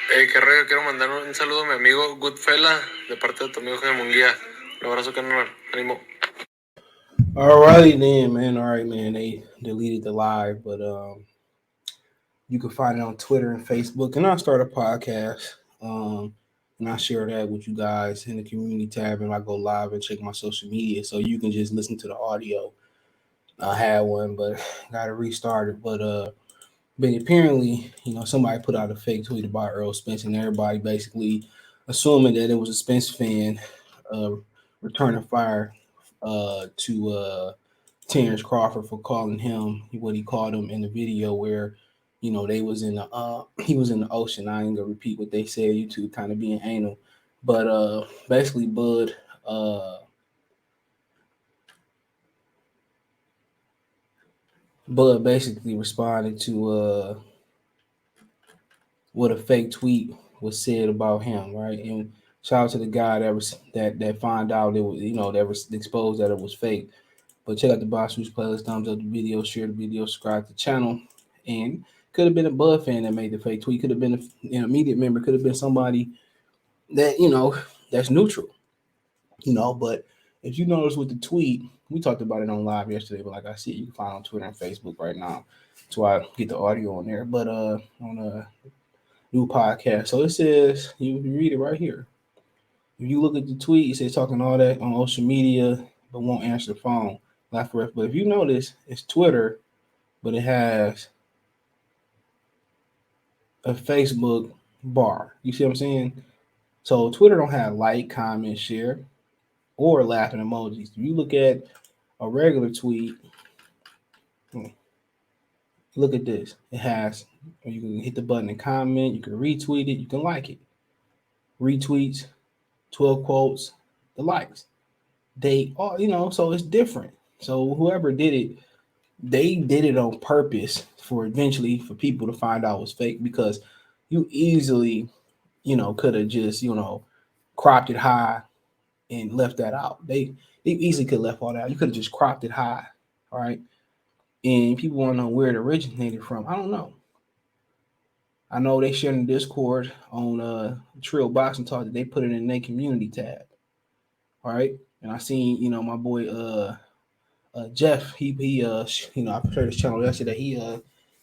Qué rollo, quiero mandar un saludo a mi amigo Goodfella de parte de tu amigo Jaime Munguía. Un abrazo, carnal. Ánimo. All right then, man. All right, man. They deleted the live, but you can find it on Twitter and Facebook. And I'll start a podcast. And I share that with you guys in the community tab, and I go live and check my social media, so you can just listen to the audio. I had one, but got to restart it. But apparently, somebody put out a fake tweet about Errol Spence, and everybody basically assuming that it was a Spence fan uh, returning fire to Terence Crawford for calling him what he called him in the video where they was in the he was in the ocean. I ain't gonna repeat what they said. YouTube kind of being anal, but basically uh Bud basically responded to what a fake tweet was said about him, right? And shout out to the guy that found out it was that was exposed that it was fake. But check out the Boss News playlist, thumbs up the video, share the video, subscribe to the channel. And could have been a Bud fan that made the fake tweet. Could have been an immediate member. Could have been somebody that that's neutral. But if you notice with the tweet, we talked about it on live yesterday. But like I said, you can find it on Twitter and Facebook right now. That's why I get the audio on there. But on a new podcast, so it says you read it right here. If you look at the tweet, it says talking all that on social media, but won't answer the phone. Laugh for it. But if you notice, it's Twitter, but it has a Facebook bar. You see what I'm saying? So Twitter don't have like, comment, share, or laughing emojis. If you look at a regular tweet, look at this. It has you can hit the button and comment, you can retweet it, you can like it. Retweets, 12 quotes, the likes. They all, so it's different. So whoever did it, they did it on purpose for eventually for people to find out it was fake because you easily, could have just, cropped it high and left that out. They easily could have left all that out. You could have just cropped it high, all right? And people want to know where it originated from. I don't know. I know they shared in Discord on Trill Boxing Talk that they put it in their community tab. All right. And I seen, my boy Jeff, I played his channel yesterday.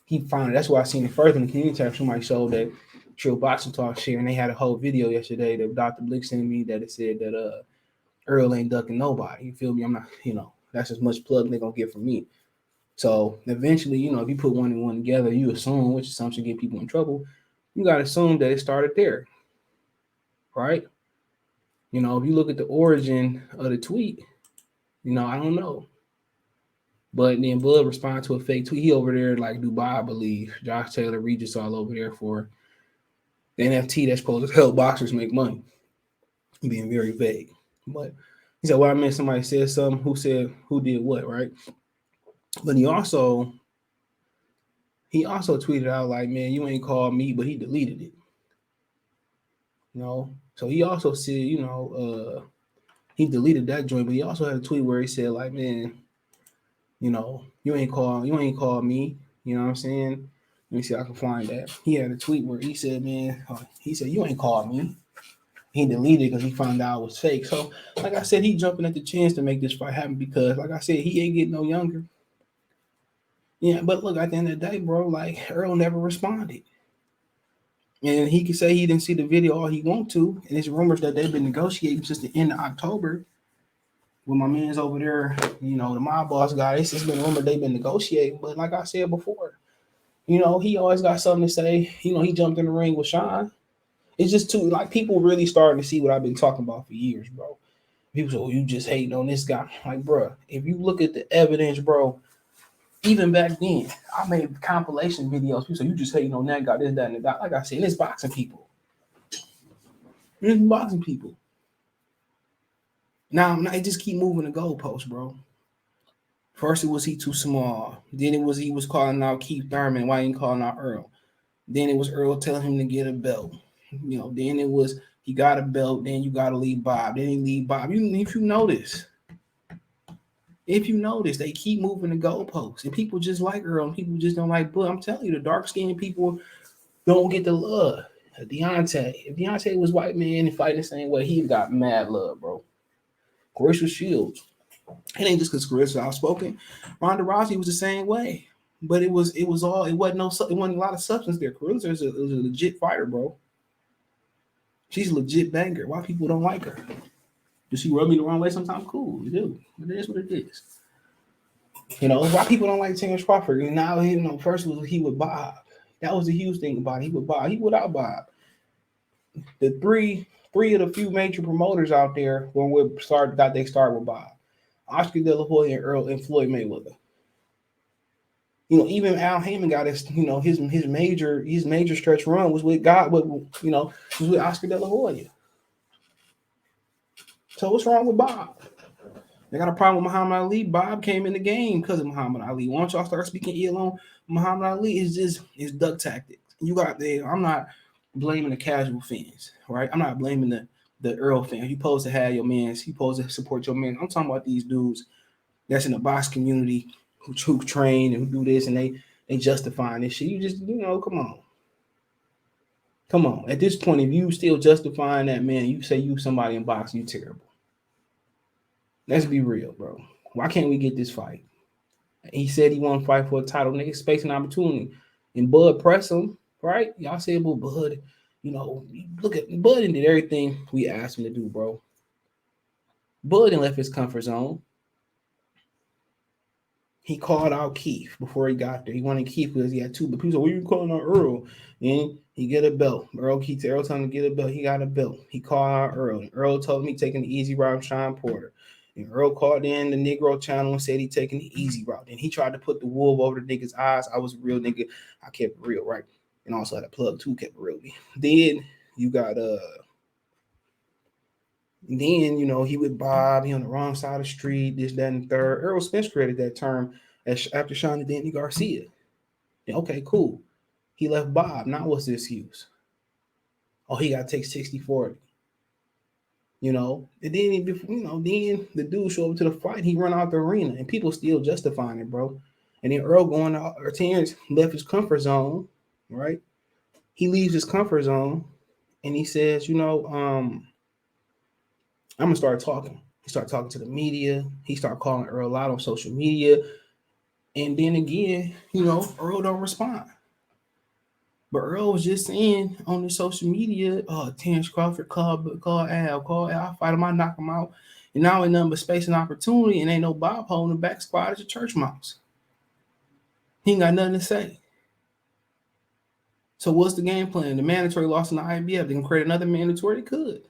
He found it. That's why I seen it first in the community tab. Somebody showed that Trill Boxing Talk share, and they had a whole video yesterday that Dr. Blick sent me that it said that Earl ain't ducking nobody. You feel me? I'm not, that's as much plug they're gonna get from me. So eventually, if you put one and one together, you assume, which assumption get people in trouble, you gotta assume that it started there. Right? If you look at the origin of the tweet, I don't know. But then Bud responded to a fake tweet. He over there like Dubai, I believe. Josh Taylor, Regis all over there for the NFT that's supposed to help boxers make money. Being very vague. But he said, well, I meant somebody said something. Who said who did what, right? But he also tweeted out like, man, you ain't called me, but he deleted it. So he also said, he deleted that joint, but he also had a tweet where he said, like, man, you ain't call me. You know what I'm saying? Let me see if I can find that. He had a tweet where he said, man, he said, you ain't called me. He deleted it because he found out it was fake. So, like I said, he jumping at the chance to make this fight happen because, like I said, he ain't getting no younger. Yeah, but look, at the end of the day, bro, like Earl never responded. And he can say he didn't see the video all he want to. And it's rumors that they've been negotiating since the end of October. When my man's over there, the mob boss guy, it's just been rumored they've been negotiating. But like I said before, he always got something to say. He jumped in the ring with Sean. It's just too, like, people really starting to see what I've been talking about for years, bro. People say, oh, you just hating on this guy. Like, bro, if you look at the evidence, bro, even back then, I made compilation videos. People say, you just hating on that guy, this, that, and that. Like I said, it's boxing people. It's boxing people. Now, it just keep moving the goalposts, bro. First, it was he too small. Then it was he was calling out Keith Thurman. Why he ain't calling out Earl? Then it was Earl telling him to get a belt. Then it was he got a belt. Then you got to leave Bob. Then he leave Bob. If you notice, they keep moving the goalposts, and people just like Earl, and people just don't like Bud. I'm telling you, the dark skinned people don't get the love. Deontay. If Deontay was white man and fighting the same way, he got mad love, bro. Clarissa Shields. It ain't just because Clarissa outspoken. Ronda Rousey was the same way. But it wasn't a lot of substance there. Clarissa was a legit fighter, bro. She's a legit banger. Why people don't like her? Does she rub me the wrong way sometimes? Cool, you do. It is what it is. Why people don't like Terence Crawford? And now, first was he with Bob. That was the huge thing about it. He with Bob. He without Bob. The three of the few major promoters out there when we got they start with Bob. Oscar De La Hoya and Earl and Floyd Mayweather. Even Al Heyman got his major stretch run was with was with Oscar De La Hoya. So what's wrong with Bob? They got a problem with Muhammad Ali. Bob came in the game because of Muhammad Ali. Once y'all start speaking ill on Muhammad Ali, it's duck tactics. You got there. I'm not blaming the casual fans, right? I'm not blaming the Earl fans. You supposed to have your mans. You supposed to support your men. I'm talking about these dudes that's in the box community who train and who do this and they justifying this shit. You just come on. At this point, if you still justifying that, man, you say you somebody in boxing, you terrible. Let's be real, bro. Why can't we get this fight? He said he want to fight for a title. Nigga, space and opportunity. And Bud press him, right? Y'all say about Bud, look at Bud and did everything we asked him to do, bro. Bud didn't left his comfort zone. He called out Keith before he got there. He wanted Keith because he had two, but people said, "What are you calling out Earl?" And he get a belt. Earl told him to get a belt. He got a belt. He called out Earl. And Earl told him he taking the easy route, Sean Porter. And Earl called in the Negro channel and said he taking the easy route. And he tried to put the wool over the nigga's eyes. I was a real nigga. I kept it real, right? And also had a plug too, kept it real. Then you got he with Bob, he on the wrong side of the street, this, that, and the third. Errol Spence created that term after Sean and Danny Garcia. And okay, cool. He left Bob. Now what's the excuse? Oh, he got to take 60-40. And then, then the dude show up to the fight. He run out the arena, and people still justifying it, bro. And then Earl Terence left his comfort zone, right? He leaves his comfort zone, and he says, I'm gonna start talking. He started talking to the media. He started calling Earl out on social media. And then again, Earl don't respond. But Earl was just saying on the social media, Terence Crawford, call Al, I'll fight him, I knock him out. And now ain't nothing but space and opportunity, and ain't no Bob holding the back squad as a church mouse. He ain't got nothing to say. So what's the game plan? The mandatory loss in the IBF. They can create another mandatory? They could.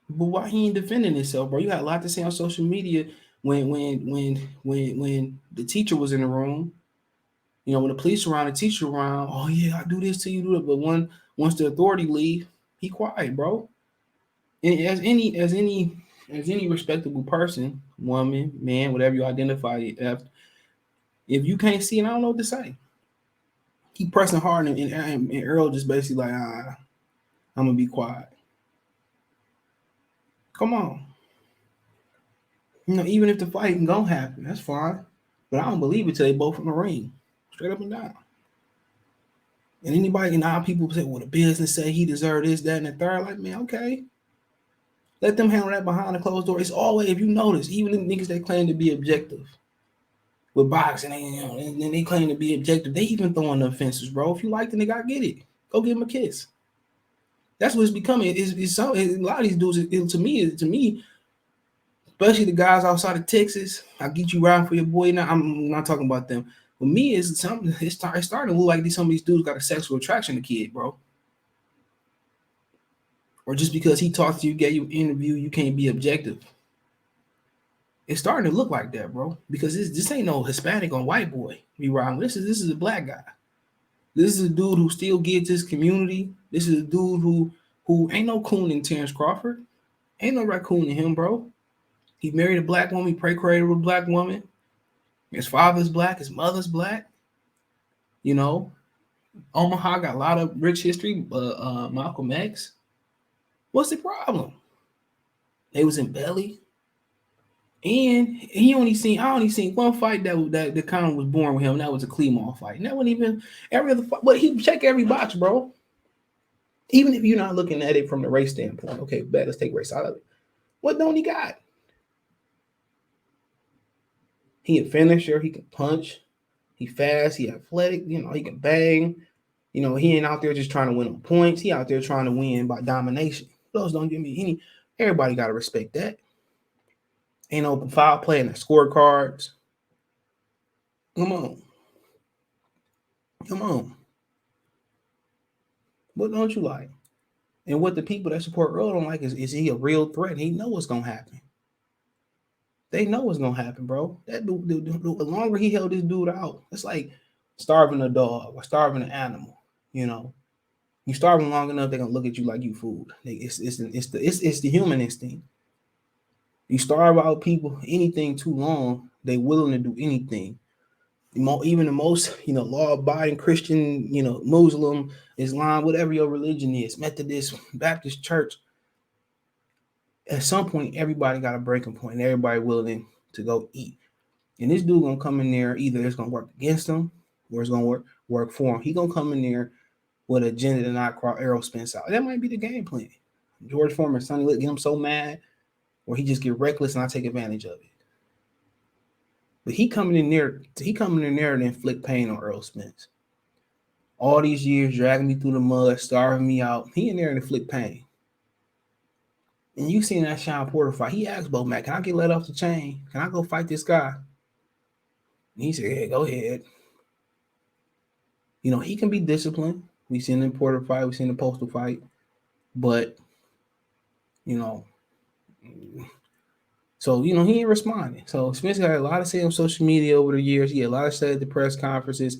But why he ain't defending himself, bro? You had a lot to say on social media when the teacher was in the room. When the police around, the teacher around, oh yeah, I do this to you, do it. But once the authority leave, he quiet, bro. And as any respectable person, woman, man, whatever you identify as, if you can't see it, I don't know what to say. He pressing hard, and Earl just basically like, I'm gonna be quiet. Come on. Even if the fight ain't gonna happen, that's fine. But I don't believe it till they both in the ring. Straight up and down. And anybody, now people say, well, the business say he deserved this, that, and the third. Like, man, okay. Let them handle that behind the closed door. It's always, if you notice, even the niggas that claim to be objective with boxing, and they claim to be objective, they even throwing the offenses, bro. If you like the nigga, I get it. Go give him a kiss. That's what it's becoming. It's a lot of these dudes, to me, especially the guys outside of Texas, I'll get you riding for your boy. Now, I'm not talking about them. But me, it's starting to look like some of these dudes got a sexual attraction to kid, bro. Or just because he talked to you, gave you an interview, you can't be objective. It's starting to look like that, bro. Because this ain't no Hispanic or white boy. Be wrong. This is a black guy. This is a dude who still gets his community. This is a dude who ain't no coon in Terence Crawford. Ain't no raccoon in him, bro. He married a black woman. He procreated with a black woman. His father's black. His mother's black. Omaha got a lot of rich history. Malcolm X. What's the problem? They was in Belly. And I only seen one fight that kind of was born with him. And that was a Clemon fight. And that wasn't even every other fight. But he check every box, bro. Even if you're not looking at it from the race standpoint. Okay, bet let's take race out of it. What don't he got? He a finisher. He can punch. He fast. He athletic. You know, he can bang. You know, he ain't out there just trying to win on points. He out there trying to win by domination. Those don't give me any. Everybody got to respect that. Ain't no foul play in the scorecards. Come on. Come on. What don't you like? And what the people that support Earl don't like is he a real threat? He know what's gonna happen. They know what's gonna happen, bro. That dude, the longer he held this dude out, it's like starving a dog or starving an animal. You know, you starve them long enough, they're gonna look at you like you food. It's the human instinct. You starve out people anything too long, they willing to do anything. Even the most, law-abiding Christian, Muslim, Islam, whatever your religion is, Methodist, Baptist church. At some point, everybody got a breaking point, and everybody willing to go eat. And this dude gonna come in there, either it's gonna work against him or it's gonna work for him. He gonna come in there with an agenda to knock Errol Spence out. That might be the game plan. George Foreman, Sonny Lick, get him so mad, or he just get reckless and I take advantage of it. But he coming in there to inflict pain on Errol Spence. All these years dragging me through the mud, starving me out. He in there to inflict pain. And you seen that Sean Porter fight. He asked Bo Mac, can I get let off the chain? Can I go fight this guy? And he said, hey, go ahead. You know, he can be disciplined. We seen the Porter fight. We seen the Postal fight. But, so, he ain't responding. So Spence got a lot to say on social media over the years. He had a lot to say at the press conferences.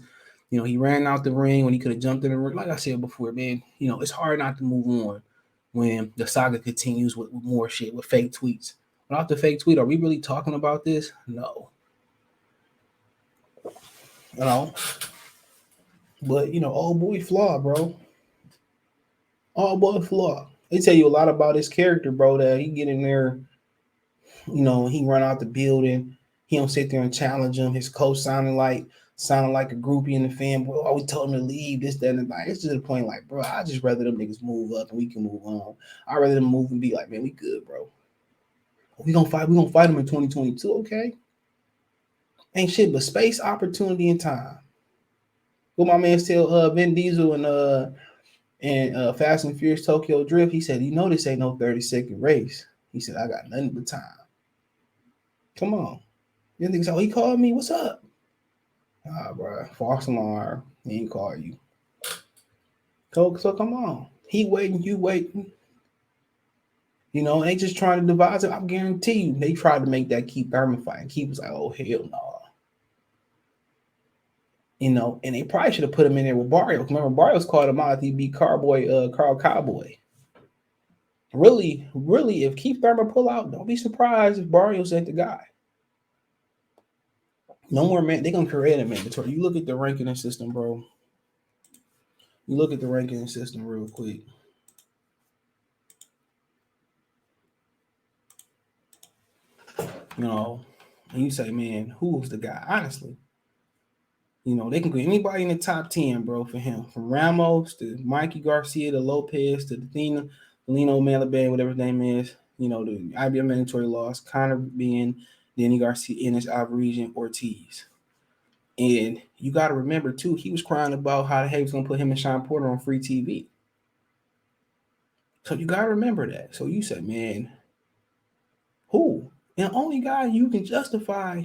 He ran out the ring when he could have jumped in the ring. Like I said before, man, it's hard not to move on when the saga continues with more shit, with fake tweets. Without the fake tweet, are we really talking about this? No. But, old boy flaw, bro. Old boy flaw. They tell you a lot about his character, bro, that he get in there, he run out the building. He don't sit there and challenge him. His coach sounded like a groupie in the fan. Boy, we told him to leave, this, that, and that. It's to the point like, bro, I just rather them niggas move up and we can move on. I'd rather them move and be like, man, we good, bro. We gonna fight them in 2022, okay? Ain't shit but space, opportunity, and time. What my man tell Vin Diesel and Fast and Furious Tokyo Drift, he said, this ain't no 30-second race. He said, I got nothing but time. Come on. You think so? He called me, what's up? Bro, false alarm. He ain't call you. So come on. He waiting, you waiting. They just trying to devise it. I guarantee you, they tried to make that Keith Thurman fight. And Keith was like, oh, hell no. And they probably should have put him in there with Barrios. Remember, Barrios called him out. He beat Carl Cowboy. Really, if Keith Thurman pull out, don't be surprised if Barrios ain't the guy. No more man. They're gonna create a mandatory. You look at the ranking system, bro. You look at the ranking system real quick. And you say, man, who was the guy? Honestly, they can get anybody in the top 10, bro, for him. From Ramos to Mikey Garcia to Lopez to Lino Malaband, whatever his name is. The IBM mandatory loss, Connor being Danny Garcia, Enes Alvarez, Ortiz. And you got to remember, too, he was crying about how the heck was going to put him and Sean Porter on free TV. So you got to remember that. So you said, man, who? And the only guy you can justify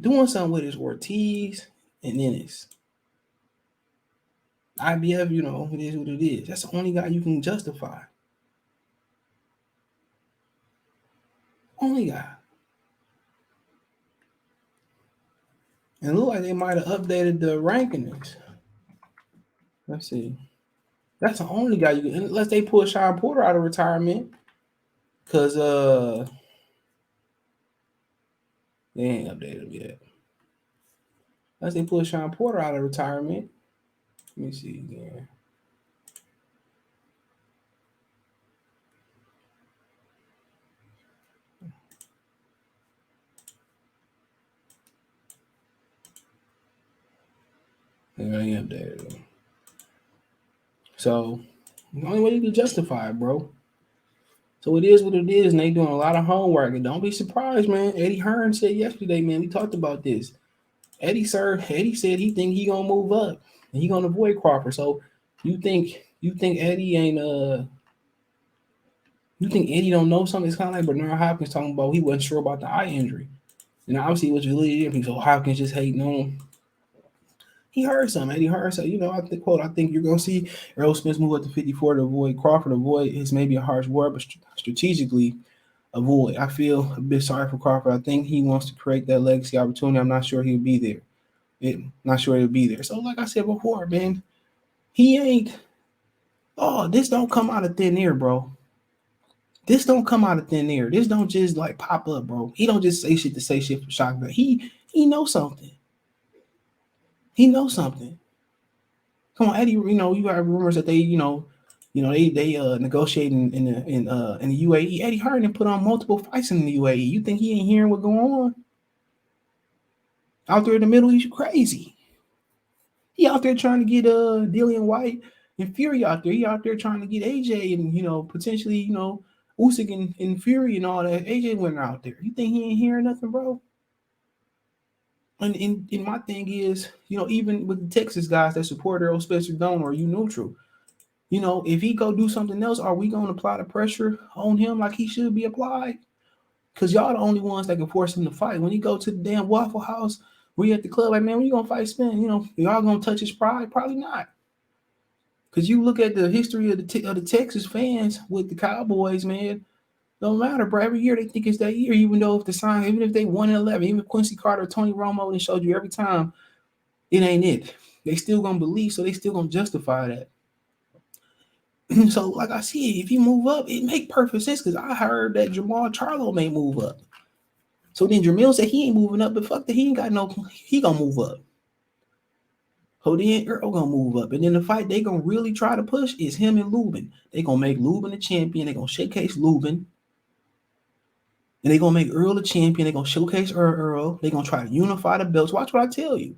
doing something with is Ortiz and Ennis. IBF, it is what it is. That's the only guy you can justify. Only guy. And it looked like they might have updated the rankings. Let's see. That's the only guy you can, unless they pull Sean Porter out of retirement. Because they ain't updated him yet. Unless they pull Sean Porter out of retirement. Let me see again. Yeah, I am there. So the only way you can justify it, bro. So it is what it is, and they doing a lot of homework. And don't be surprised, man. Eddie Hearn said yesterday, man, we talked about this. Eddie said he think he gonna move up and he gonna avoid Crawford. So you think Eddie ain't you think Eddie don't know something? It's kind of like Bernard Hopkins talking about he wasn't sure about the eye injury. And obviously it was really different. So Hopkins just hating on him. He heard something. Eddie Hearn said, I think you're gonna see Errol Spence move up to 54 to avoid Crawford. Avoid is maybe a harsh word, but strategically avoid. I feel a bit sorry for Crawford. I think he wants to create that legacy opportunity. I'm not sure he'll be there. Not sure he'll be there. So, like I said before, man, he ain't. Oh, this don't come out of thin air, bro. This don't come out of thin air. This don't just like pop up, bro. He don't just say shit to say shit for shock value. He knows something. He knows something. Come on, Eddie. You got rumors that they negotiating in the UAE. Eddie Hearn put on multiple fights in the UAE. You think he ain't hearing what's going on out there in the Middle East? Crazy. He out there trying to get Dillian White and Fury out there. He out there trying to get AJ and potentially Usyk and Fury and all that. AJ went out there. You think he ain't hearing nothing, bro? And my thing is, even with the Texas guys that support Errol Spence don't, or you neutral, if he go do something else, are we going to apply the pressure on him like he should be applied? Because y'all the only ones that can force him to fight. When you go to the damn Waffle House, we at the club, like, man, when you going to fight Spence? Y'all going to touch his pride? Probably not. Because you look at the history of the Texas fans with the Cowboys, man, don't matter, bro. Every year they think it's that year, even if they won in 11, even Quincy Carter, Tony Romo, they showed you every time it ain't it. They still gonna believe, so they still gonna justify that. So, like I said, if you move up, it make perfect sense because I heard that Jamal Charlo may move up. So then Jamil said he ain't moving up, but fuck that, he ain't got no, he gonna move up. So then Earl gonna move up. And then the fight they gonna really try to push is him and Lubin. They gonna make Lubin the champion. They gonna showcase Lubin. And they gonna make Earl the champion. They gonna showcase Earl. They gonna try to unify the belts. Watch what I tell you.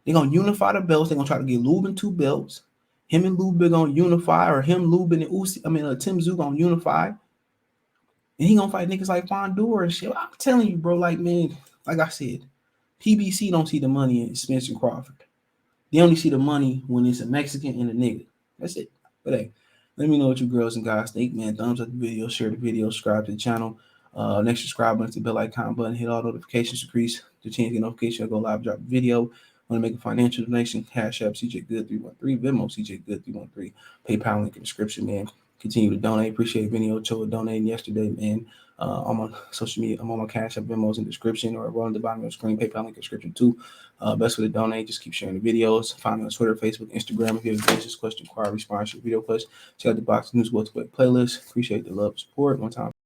They gonna unify the belts. They gonna try to get Lubin 2 belts. Him and Lubin gonna unify, or him, Lubin, and Tim Tszyu gonna unify. And he gonna fight niggas like Fondor and shit. I'm telling you, bro, like, man, like I said, PBC don't see the money in Spence and Crawford. They only see the money when it's a Mexican and a nigga. That's it. But hey, let me know what you girls and guys think, man. Thumbs up the video, share the video, subscribe to the channel. Next subscribe button, the bell icon button, hit all notifications, increase the chance to get notification. I'll go live, drop a video. Want to make a financial donation? Cash App CJ Good 313, Venmo CJ Good 313, PayPal link in the description, man. Continue to donate. Appreciate Video Cho donating yesterday, man. On my social media, I'm on my Cash App, Venmo's in the description, or right on the bottom of the screen. PayPal link in the description too. Best way to donate, just keep sharing the videos. Find me on Twitter, Facebook, Instagram. If you have a business question, inquiry, response, video question, check out the Box News What's What playlist. Appreciate the love and support. One time.